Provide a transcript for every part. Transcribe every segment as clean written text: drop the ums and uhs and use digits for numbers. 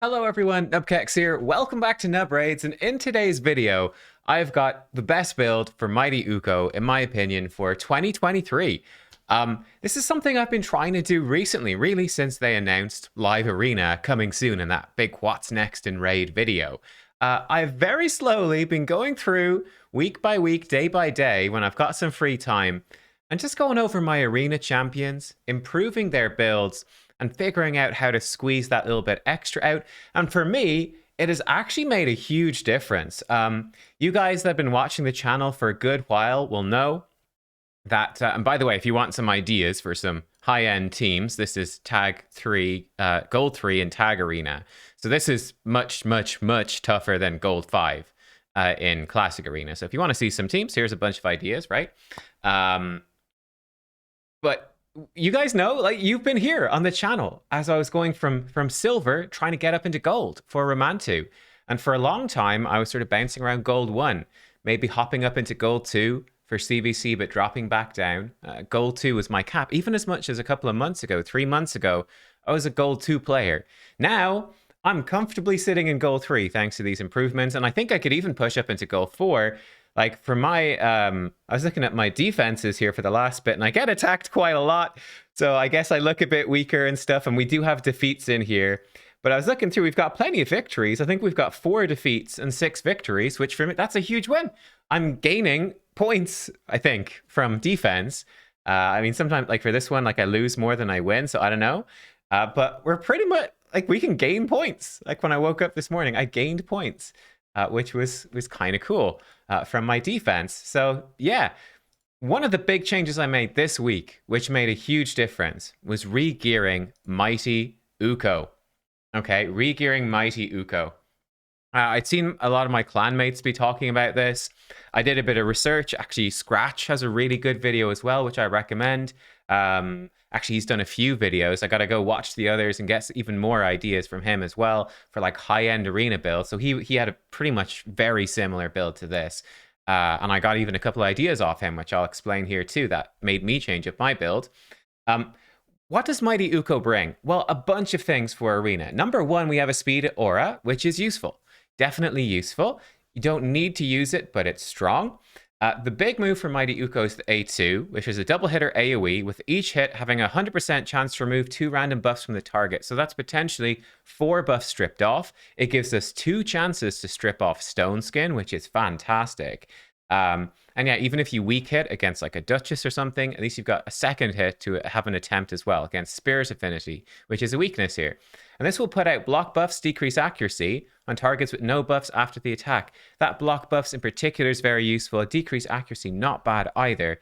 Hello everyone, nubkeks here. Welcome back to Nub Raids, and in today's video, I've got the best build for Mighty Ukko, in my opinion, for 2023. This is something I've been trying to do recently, really since they announced Live Arena coming soon in that big What's Next in Raid video. I've very slowly been going through week by week, day by day, when I've got some free time, and just going over my arena champions, improving their builds, and figuring out how to squeeze that little bit extra out. And for me, it has actually made a huge difference. You guys that have been watching the channel for a good while will know that, and by the way, if you want some ideas for some high-end teams, this is Tag 3, Gold 3 in Tag Arena. So this is much, much, much tougher than Gold 5 in Classic Arena. So if you want to see some teams, here's a bunch of ideas, right? But you guys know, like, you've been here on the channel as I was going from silver, trying to get up into gold for Romantu. And for a long time, I was sort of bouncing around gold 1, maybe hopping up into gold 2 for CVC, but dropping back down. Gold 2 was my cap. Even as much as a couple of months ago, 3 months ago, I was a gold 2 player. Now, I'm comfortably sitting in gold 3 thanks to these improvements. And I think I could even push up into gold 4. Like, for my, I was looking at my defenses here for the last bit, and I get attacked quite a lot. So I guess I look a bit weaker and stuff, and we do have defeats in here. But I was looking through, we've got plenty of victories. I think we've got 4 defeats and 6 victories, which for me, that's a huge win. I'm gaining points, I think, from defense. I mean, sometimes, like for this one, like I lose more than I win, so I don't know. But we're pretty much, like, we can gain points. Like when I woke up this morning, I gained points. Which was kind of cool from my defense. So yeah, one of the big changes I made this week, which made a huge difference, was re-gearing Mighty Ukko. Okay, re-gearing Mighty Ukko. I'd seen a lot of my clanmates be talking about this. I did a bit of research. Actually, Scratch has a really good video as well, which I recommend. Actually, he's done a few videos. I gotta go watch the others and get even more ideas from him as well for like high-end arena builds. So he had a pretty much very similar build to this. And I got even a couple ideas off him, which I'll explain here too, that made me change up my build. What does Mighty Ukko bring? Well, a bunch of things for arena. Number 1, we have a speed aura, which is useful. Definitely useful. You don't need to use it, but it's strong. The big move for Mighty Ukko is the A2, which is a double hitter AoE, with each hit having a 100% chance to remove 2 random buffs from the target. So that's potentially 4 buffs stripped off. It gives us 2 chances to strip off Stone Skin, which is fantastic. And yeah, even if you weak hit against like a Duchess or something, at least you've got a second hit to have an attempt as well against Spirit Affinity, which is a weakness here. And this will put out block buffs, decrease accuracy on targets with no buffs after the attack. That block buffs in particular is very useful. Decrease accuracy, not bad either.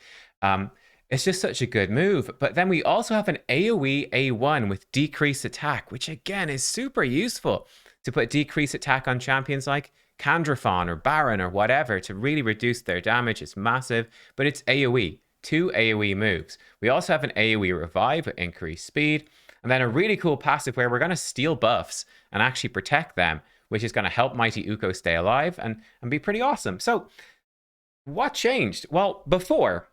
It's just such a good move. But then we also have an AoE A1 with decreased attack, which again is super useful to put decreased attack on champions like Kandrafon or Baron or whatever to really reduce their damage. It's massive, but it's AoE. 2 AoE moves. We also have an AoE revive with increased speed, and then a really cool passive where we're going to steal buffs and actually protect them, which is going to help Mighty Ukko stay alive and be pretty awesome. So what changed? Well, before,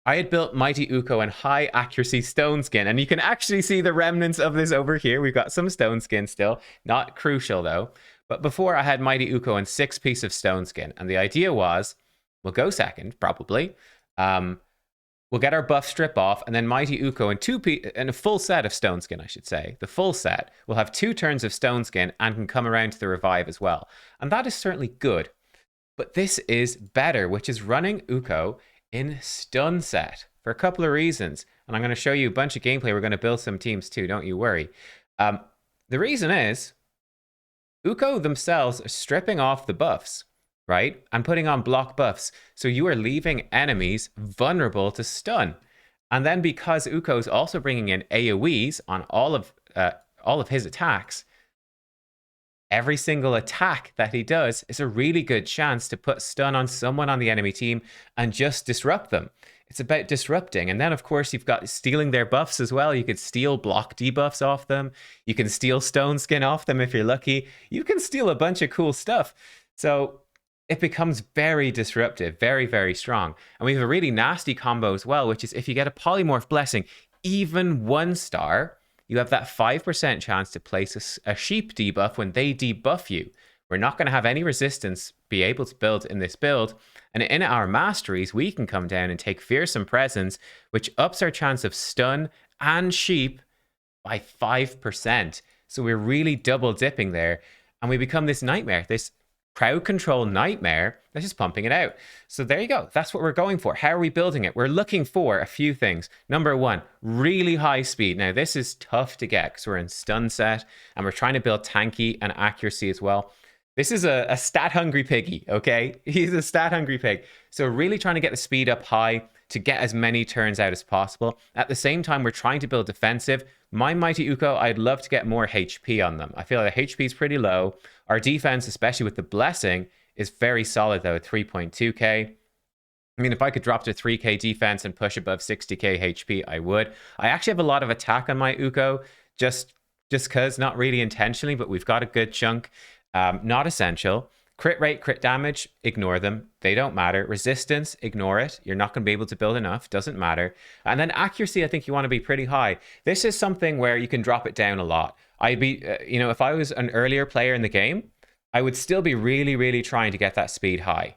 I had built Mighty Ukko in high accuracy Stone Skin, and you can actually see the remnants of this over here. We've got some Stone Skin still, not crucial though. But before, I had Mighty Ukko in 6 pieces of Stone Skin, and the idea was, we'll go second, probably. We'll get our buff strip off, and then Mighty Ukko in a full set of Stone Skin, I should say. The full set will have 2 turns of Stone Skin and can come around to the revive as well. And that is certainly good. But this is better, which is running Ukko in stun set for a couple of reasons. And I'm going to show you a bunch of gameplay. We're going to build some teams too, don't you worry. The reason is, Ukko themselves are stripping off the buffs, right? And putting on block buffs. So you are leaving enemies vulnerable to stun. And then because Ukko is also bringing in AoEs on all of his attacks, every single attack that he does is a really good chance to put stun on someone on the enemy team and just disrupt them. It's about disrupting. And then, of course, you've got stealing their buffs as well. You could steal block debuffs off them. You can steal Stone Skin off them if you're lucky. You can steal a bunch of cool stuff. So it becomes very disruptive, very, very strong. And we have a really nasty combo as well, which is if you get a Polymorph Blessing, even 1 star, you have that 5% chance to place a sheep debuff when they debuff you. We're not going to have any resistance be able to build in this build. And in our masteries, we can come down and take Fearsome Presence, which ups our chance of stun and sheep by 5%. So we're really double dipping there. And we become this nightmare, this crowd control nightmare that's just pumping it out. So there you go. That's what we're going for. How are we building it? We're looking for a few things. Number one, really high speed. Now, this is tough to get because we're in stun set and we're trying to build tanky and accuracy as well. This is a stat-hungry piggy, okay? He's a stat-hungry pig. So really trying to get the speed up high to get as many turns out as possible. At the same time, we're trying to build defensive. My Mighty Ukko, I'd love to get more HP on them. I feel like the HP is pretty low. Our defense, especially with the Blessing, is very solid, though, at 3.2k. I mean, if I could drop to 3k defense and push above 60k HP, I would. I actually have a lot of attack on my Ukko, just because, not really intentionally, but we've got a good chunk. Not essential. Crit rate, crit damage, ignore them. They don't matter. Resistance, ignore it. You're not going to be able to build enough. Doesn't matter. And then accuracy, I think you want to be pretty high. This is something where you can drop it down a lot. I'd be, if I was an earlier player in the game, I would still be really, really trying to get that speed high.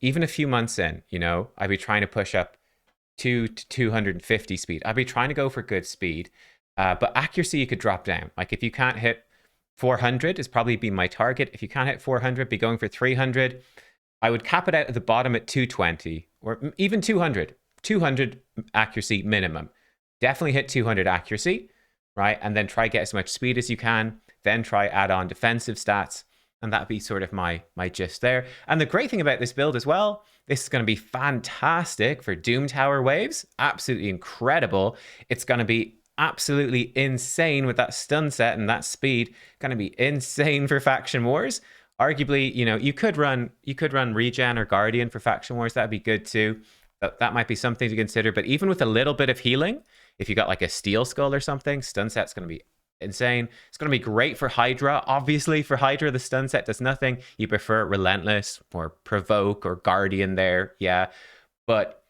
Even a few months in, I'd be trying to push up to 250 speed. I'd be trying to go for good speed. But accuracy, you could drop down. Like if you can't hit 400 is probably be my target. If you can't hit 400, be going for 300. I would cap it out at the bottom at 220 or even 200. 200 accuracy minimum. Definitely hit 200 accuracy, right? And then try get as much speed as you can. Then try add on defensive stats. And that'd be sort of my gist there. And the great thing about this build as well, this is going to be fantastic for Doom Tower waves. Absolutely incredible. It's going to be absolutely insane with that stun set and that speed. Going to be insane for faction wars. Arguably, you could run regen or guardian for faction wars. That'd be good too. That might be something to consider. But even with a little bit of healing, if you got like a steel skull or something, stun set's going to be insane. It's going to be great for Hydra. Obviously, for Hydra, the stun set does nothing. You prefer relentless or provoke or guardian there, yeah. But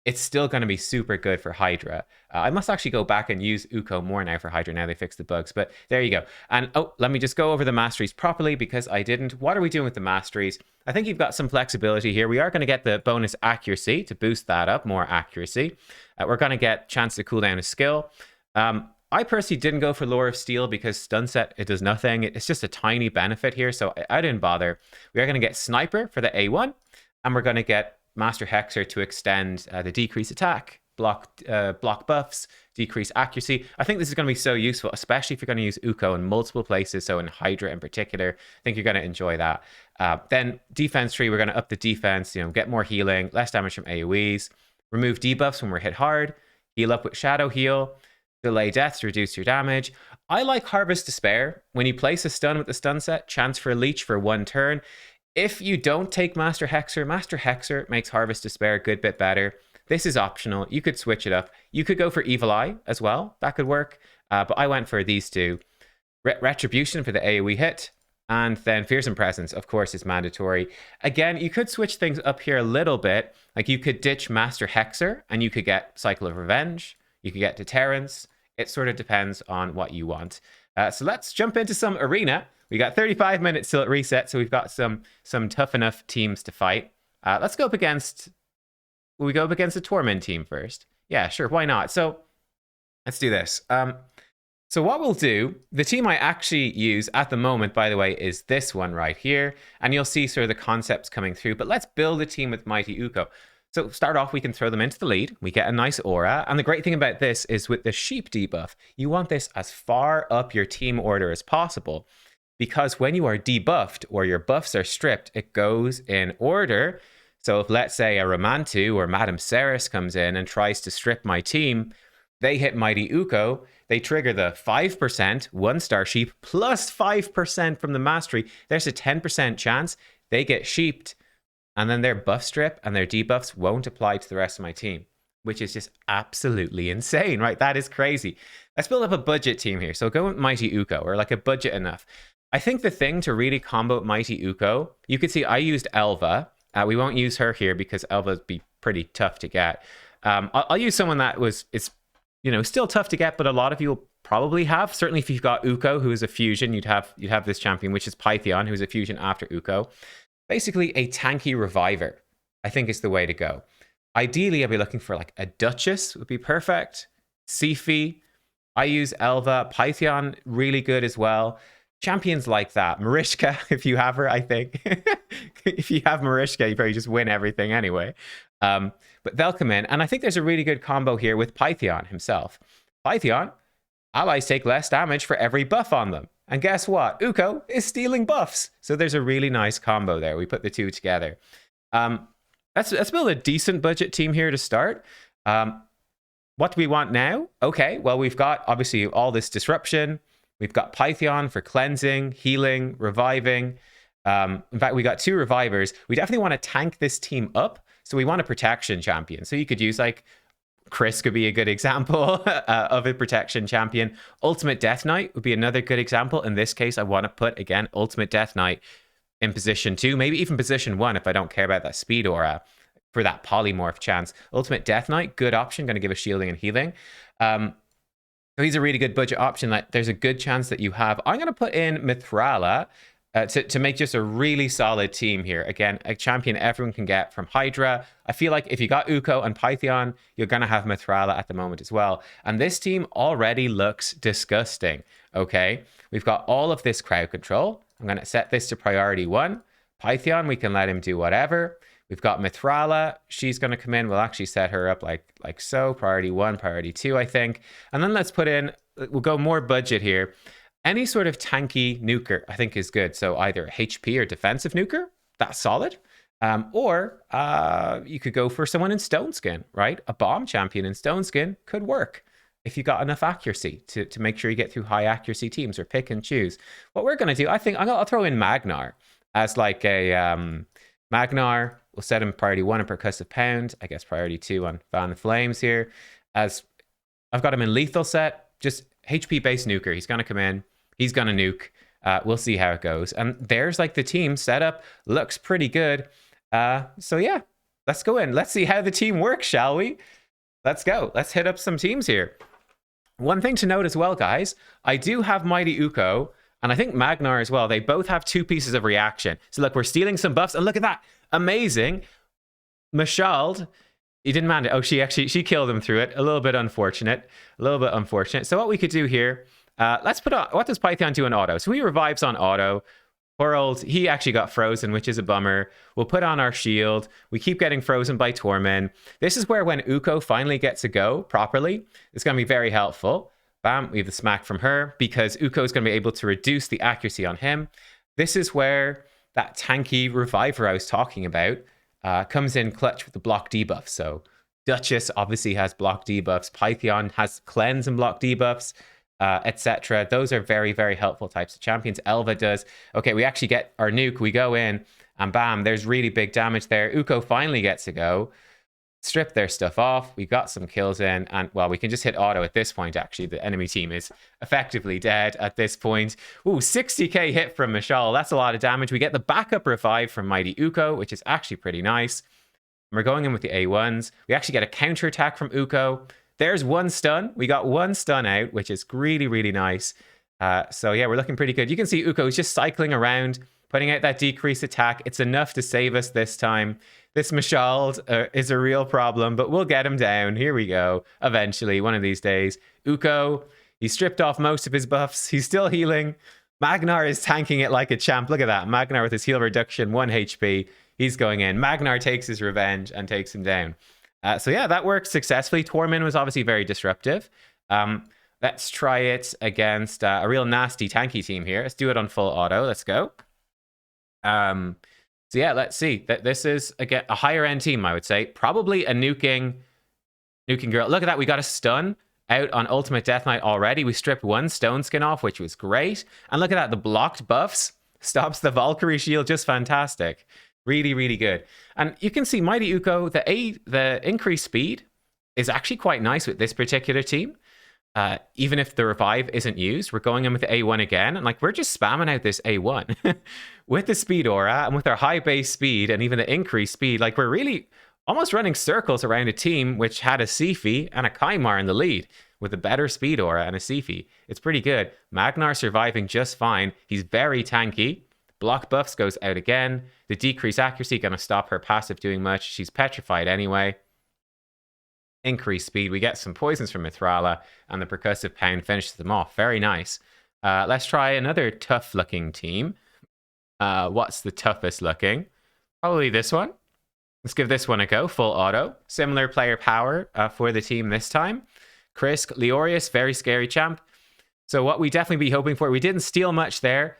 it's still going to be super good for Hydra. I must actually go back and use Ukko more now for Hydra. Now they fixed the bugs, but there you go. And let me just go over the masteries properly because I didn't. What are we doing with the masteries? I think you've got some flexibility here. We are going to get the bonus accuracy to boost that up, more accuracy. We're going to get chance to cool down a skill. I personally didn't go for Lore of Steel because stun set, it does nothing. It's just a tiny benefit here, so I didn't bother. We are going to get Sniper for the A1, and we're going to get Master Hexer to extend the decrease attack, block buffs, decrease accuracy. I think this is going to be so useful, especially if you're going to use Ukko in multiple places. So in Hydra in particular, I think you're going to enjoy that. Then defense tree, we're going to up the defense, get more healing, less damage from AoEs, remove debuffs when we're hit hard, heal up with Shadow Heal, delay deaths to reduce your damage. I like Harvest Despair. When you place a stun with the stun set, chance for a leech for 1 turn. If you don't take Master Hexer makes Harvest Despair a good bit better. This is optional. You could switch it up. You could go for Evil Eye as well. That could work. But I went for these two. Retribution for the AoE hit. And then Fearsome Presence, of course, is mandatory. Again, you could switch things up here a little bit. Like you could ditch Master Hexer and you could get Cycle of Revenge. You could get Deterrence. It sort of depends on what you want. So let's jump into some arena. We got 35 minutes till it resets, so we've got some tough enough teams to fight. Let's go up against... Will we go up against the Torment team first? Yeah, sure, why not? So let's do this. So what we'll do, the team I actually use at the moment, by the way, is this one right here. And you'll see sort of the concepts coming through. But let's build a team with Mighty Ukko. So start off, we can throw them into the lead. We get a nice aura. And the great thing about this is with the sheep debuff, you want this as far up your team order as possible. Because when you are debuffed or your buffs are stripped, it goes in order. So if, let's say, a Ramantu or Madame Ceres comes in and tries to strip my team, they hit Mighty Ukko, they trigger the 5%, 1-star sheep, plus 5% from the mastery. There's a 10% chance they get sheeped, and then their buff strip and their debuffs won't apply to the rest of my team, which is just absolutely insane, right? That is crazy. Let's build up a budget team here. So go with Mighty Ukko, or like a budget enough. I think the thing to really combo Mighty Ukko, you could see I used Elva. We won't use her here because Elva would be pretty tough to get. I'll use someone that is still tough to get, but a lot of you will probably have. Certainly, if you've got Ukko, who is a fusion, you'd have this champion, which is Pythion, who's a fusion after Ukko. Basically, a tanky reviver, I think, is the way to go. Ideally, I'd be looking for like a Duchess would be perfect. Sifi. I use Elva. Pythion, really good as well. Champions like that. Marishka, if you have her, I think. If you have Marishka, you probably just win everything anyway. But they'll come in. And I think there's a really good combo here with Pythion himself. Pythion, allies take less damage for every buff on them. And guess what? Ukko is stealing buffs. So there's a really nice combo there. We put the two together. Let's build a decent budget team here to start. What do we want now? Okay, well, we've got obviously all this disruption. We've got Pythion for cleansing, healing, reviving. In fact, we got 2 revivers. We definitely want to tank this team up. So we want a protection champion. So you could use like Chris could be a good example of a protection champion. Ultimate Death Knight would be another good example. In this case, I want to put, again, Ultimate Death Knight in position 2, maybe even position 1 if I don't care about that speed aura for that polymorph chance. Ultimate Death Knight, good option, going to give us shielding and healing. So he's a really good budget option. Like, there's a good chance that you have. I'm going to put in Mithrala to make just a really solid team here. Again, a champion everyone can get from Hydra. I feel like if you got Ukko and Pythion, you're going to have Mithrala at the moment as well. And this team already looks disgusting, okay? We've got all of this crowd control. I'm going to set this to priority 1. Pythion, we can let him do whatever. We've got Mithrala. She's going to come in. We'll actually set her up like so. Priority 1, priority 2, I think. And then let's put in, we'll go more budget here. Any sort of tanky nuker, I think, is good. So either a HP or defensive nuker, that's solid. Or you could go for someone in Stone Skin, right? A bomb champion in Stone Skin could work if you got enough accuracy to make sure you get through high accuracy teams, or pick and choose. What we're going to do, I think I'll throw in Magnar as like a Magnar. We'll set him priority 1 on Percussive Pound. I guess priority 2 on Fan the Flames here. As I've got him in lethal set, just HP based nuker. He's going to come in. He's going to nuke. We'll see how it goes. And there's like the team setup. Looks pretty good. So yeah, let's go in. Let's see how the team works, shall we? Let's go. Let's hit up some teams here. One thing to note as well, guys, I do have Mighty Ukko, and I think Magnar as well. They both have 2 pieces of reaction. So look, we're stealing some buffs, and look at that. Amazing. Mashald, he didn't manage. Oh, she killed him through it. A little bit unfortunate. So what we could do here, let's put on, what does Pythion do in auto? So he revives on auto. Poor old, he actually got frozen, which is a bummer. We'll put on our shield. We keep getting frozen by Tormin. This is where when Ukko finally gets a go properly, it's going to be very helpful. Bam, we have the smack from her, because Ukko is going to be able to reduce the accuracy on him. This is where that tanky reviver I was talking about comes in clutch with the block debuff. So Duchess obviously has block debuffs. Pythion has cleanse and block debuffs, etc. Those are very, very helpful types of champions. Elva does. Okay, we actually get our nuke. We go in, and bam, there's really big damage there. Ukko finally gets to go. Strip their stuff off. We got some kills in, and well, we can just hit auto at this point. Actually, the enemy team is effectively dead at this point. Ooh, 60k hit from Mashal. That's a lot of damage. We get the backup revive from Mighty Ukko, which is actually pretty nice. We're going in with the A1s. We actually get a counter attack from Ukko. There's 1 stun. We got 1 stun out, which is really, really nice. So yeah, we're looking pretty good. You can see Ukko is just cycling around, putting out that decreased attack. It's enough to save us this time. This Mashald is a real problem, but we'll get him down. Here we go. Eventually, one of these days. Ukko, he stripped off most of his buffs. He's still healing. Magnar is tanking it like a champ. Look at that. Magnar with his heal reduction, 1 HP. He's going in. Magnar takes his revenge and takes him down. So yeah, that worked successfully. Tormin was obviously very disruptive. Let's try it against a real nasty tanky team here. Let's do it on full auto. Let's go. So yeah, let's see. This is, again, a higher end team, I would say. Probably a nuking girl. Look at that. We got a stun out on Ultimate Death Knight already. We stripped 1 stone skin off, which was great. And look at that. The blocked buffs stops the Valkyrie shield. Just fantastic. Really, really good. And you can see Mighty Ukko, the increased speed is actually quite nice with this particular team. Even if the revive isn't used, we're going in with the A1 again. And like, we're just spamming out this A1 with the speed aura and with our high base speed and even the increased speed. Like, we're really almost running circles around a team which had a Sifi and a Kaimar in the lead. with a better speed aura and a Siphi. It's pretty good. Magnar surviving just fine. He's very tanky. Block buffs goes out again. The decreased accuracy going to stop her passive doing much. She's petrified anyway. Increased speed. We get some poisons from Mithrala, and the percussive pound finishes them off. Very nice. Let's try another tough looking team. What's the toughest looking? Probably this one. Let's give this one a go. Full auto. Similar player power for the team this time. Krisk, Leorius, very scary champ. So what we definitely be hoping for, we didn't steal much there.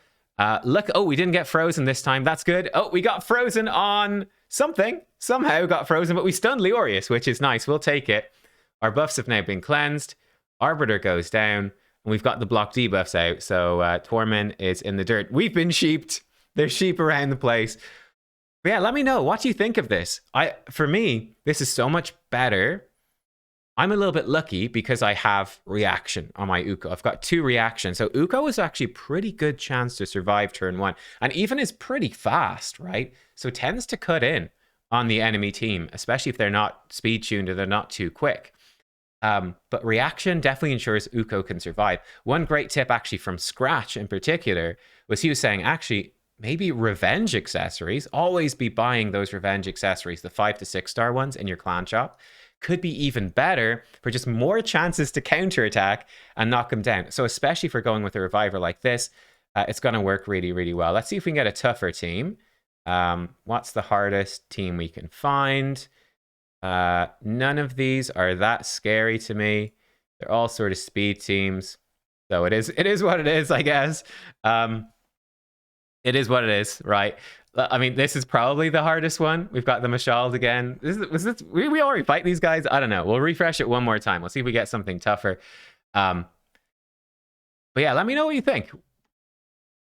Look, oh, we didn't get frozen this time. That's good. Oh, we got frozen on something. Somehow got frozen, but we stunned Leorius, which is nice. We'll take it. Our buffs have now been cleansed. Arbiter goes down, and we've got the block debuffs out. So Tormund is in the dirt. We've been sheeped. There's sheep around the place. But yeah, let me know. What do you think of this? For me, this is so much better. I'm a little bit lucky because I have reaction on my Ukko. I've got 2 reactions. So Ukko is actually a pretty good chance to survive turn 1. And even is pretty fast, right? So tends to cut in on the enemy team, especially if they're not speed tuned or they're not too quick. But reaction definitely ensures Ukko can survive. One great tip actually from Scratch in particular was he was saying, actually, maybe revenge accessories. Always be buying those revenge accessories, the 5 to 6 star ones in your clan shop. Could be even better for just more chances to counterattack and knock them down. So especially if we're going with a reviver like this, it's going to work really, really well. Let's see if we can get a tougher team. What's the hardest team we can find? None of these are that scary to me. They're all sort of speed teams. So it is what it is, I guess. It is what it is, right? I mean, this is probably the hardest one. We've got the Mashald again. We already fight these guys? I don't know. We'll refresh it one more time. We'll see if we get something tougher. But yeah, let me know what you think.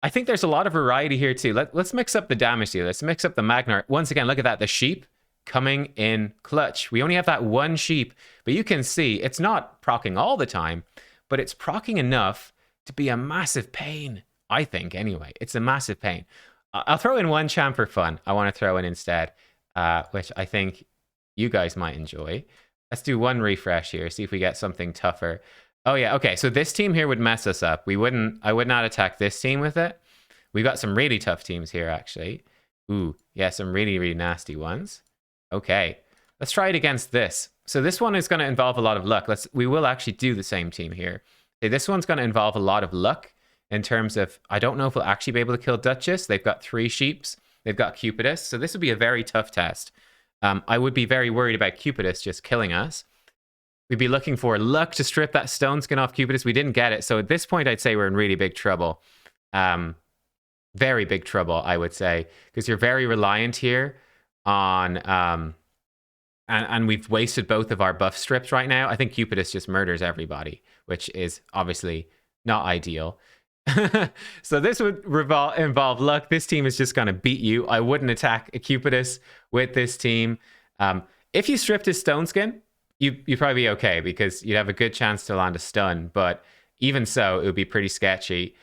I think there's a lot of variety here too. Let's mix up the damage here. Let's mix up the Magnar. Once again, look at that. The sheep coming in clutch. We only have that one sheep, but you can see it's not proccing all the time, but it's proccing enough to be a massive pain. I think anyway, it's a massive pain. I'll throw in one champ for fun. I want to throw in instead, which I think you guys might enjoy. Let's do one refresh here, see if we get something tougher. Oh yeah, okay, so this team here would mess us up. I would not attack this team with it. We've got some really tough teams here, actually. Ooh, yeah, some really, really nasty ones. Okay, let's try it against this. So this one is going to involve a lot of luck. We will actually do the same team here. Okay, this one's going to involve a lot of luck. In terms of, I don't know if we'll actually be able to kill Duchess. They've got 3 sheeps. They've got Cupidus. So this would be a very tough test. I would be very worried about Cupidus just killing us. We'd be looking for luck to strip that stone skin off Cupidus. We didn't get it. So at this point, I'd say we're in really big trouble. Very big trouble, I would say. Because you're very reliant here on... and we've wasted both of our buff strips right now. I think Cupidus just murders everybody, which is obviously not ideal. So this would involve luck. This team is just going to beat you. I wouldn't attack a Cupidus with this team. If you stripped his stone skin, you'd probably be okay because you'd have a good chance to land a stun. But even so, it would be pretty sketchy.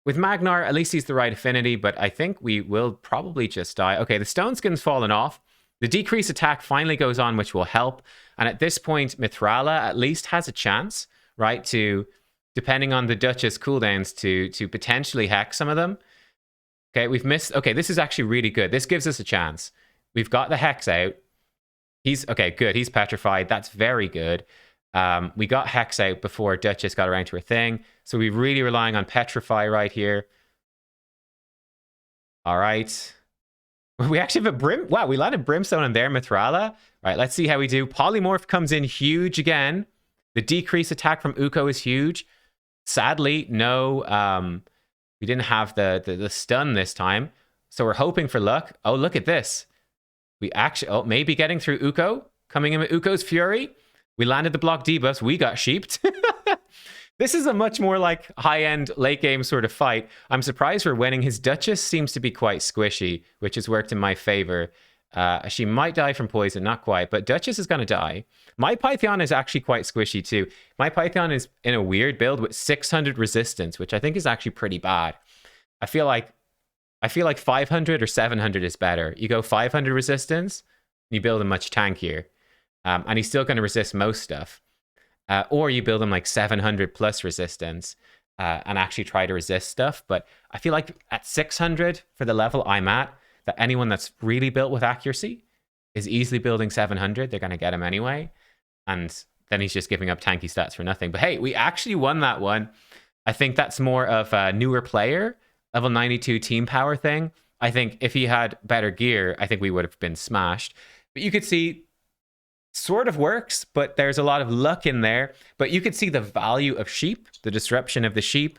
With Magnar, at least he's the right affinity, but I think we will probably just die. Okay, the stone skin's fallen off. The decreased attack finally goes on, which will help. And at this point, Mithrala at least has a chance, right, to... depending on the Duchess cooldowns to potentially hack some of them. Okay, we've missed... Okay, this is actually really good. This gives us a chance. We've got the Hex out. Okay, good. He's petrified. That's very good. We got Hex out before Duchess got around to her thing. So we're really relying on Petrify right here. All right. We actually have a Brim... Wow, we landed Brimstone on there, Mithrala. All right, let's see how we do. Polymorph comes in huge again. The decreased attack from Ukko is huge. Sadly, no, we didn't have the stun this time. So we're hoping for luck. Oh, look at this. We actually, maybe getting through Ukko. Coming in with Ukko's Fury. We landed the block debuffs. We got sheeped. This is a much more like high-end late game sort of fight. I'm surprised we're winning. His Duchess seems to be quite squishy, which has worked in my favor. She might die from poison, not quite, but Duchess is going to die. My Python is actually quite squishy too. My Python is in a weird build with 600 resistance, which I think is actually pretty bad. I feel like 500 or 700 is better. You go 500 resistance, you build him much tankier. And he's still going to resist most stuff. Or you build him like 700 plus resistance and actually try to resist stuff. But I feel like at 600 for the level I'm at, that anyone that's really built with accuracy is easily building 700. They're going to get him anyway. And then he's just giving up tanky stats for nothing. But hey, we actually won that one. I think that's more of a newer player, level 92 team power thing. I think if he had better gear, I think we would have been smashed. But you could see sort of works, but there's a lot of luck in there. But you could see the value of sheep, the disruption of the sheep,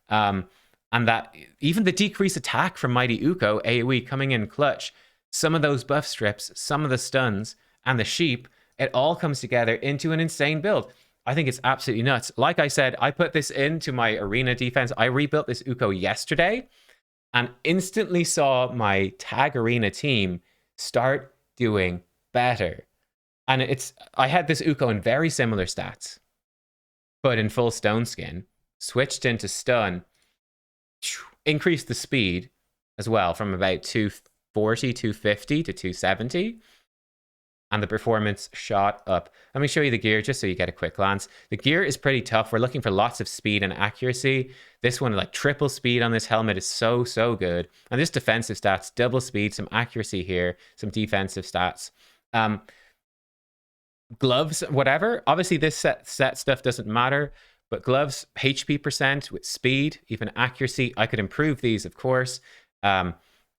and that even the decreased attack from Mighty Ukko, AoE coming in clutch, some of those buff strips, some of the stuns, and the sheep, it all comes together into an insane build. I think it's absolutely nuts. Like I said, I put this into my arena defense. I rebuilt this Ukko yesterday and instantly saw my tag arena team start doing better. And I had this Ukko in very similar stats, but in full stone skin, switched into stun, increased the speed as well from about 240, 250 to 270. And the performance shot up. Let me show you the gear just so you get a quick glance. The gear is pretty tough. We're looking for lots of speed and accuracy. This one, like triple speed on this helmet is so, so good. And this defensive stats, double speed, some accuracy here, some defensive stats. Gloves, whatever. Obviously, this set stuff doesn't matter, but gloves, HP percent with speed, even accuracy. I could improve these, of course.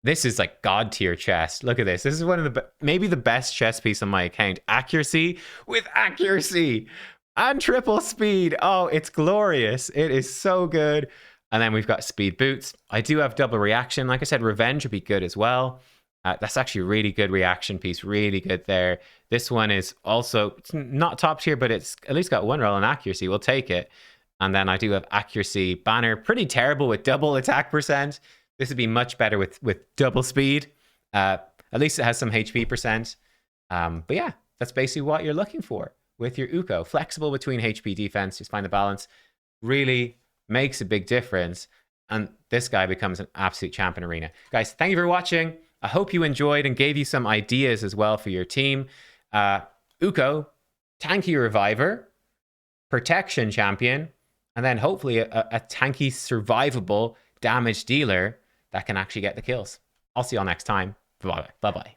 This is like god tier chest. Look at this. This is one of the maybe the best chest piece on my account. Accuracy with accuracy and triple speed. Oh, it's glorious. It is so good. And then we've got speed boots. I do have double reaction. Like I said, revenge would be good as well. That's actually a really good reaction piece. Really good there. This one is also, it's not top tier, but it's at least got one roll on accuracy. We'll take it. And then I do have accuracy banner. Pretty terrible with double attack percent. This would be much better with double speed. At least it has some HP percent. But yeah, that's basically what you're looking for with your Ukko. Flexible between HP defense. Just find the balance. Really makes a big difference. And this guy becomes an absolute champ in arena. Guys, thank you for watching. I hope you enjoyed and gave you some ideas as well for your team. Ukko, tanky reviver, protection champion, and then hopefully a tanky survivable damage dealer that can actually get the kills. I'll see y'all next time. Bye-bye. Bye-bye.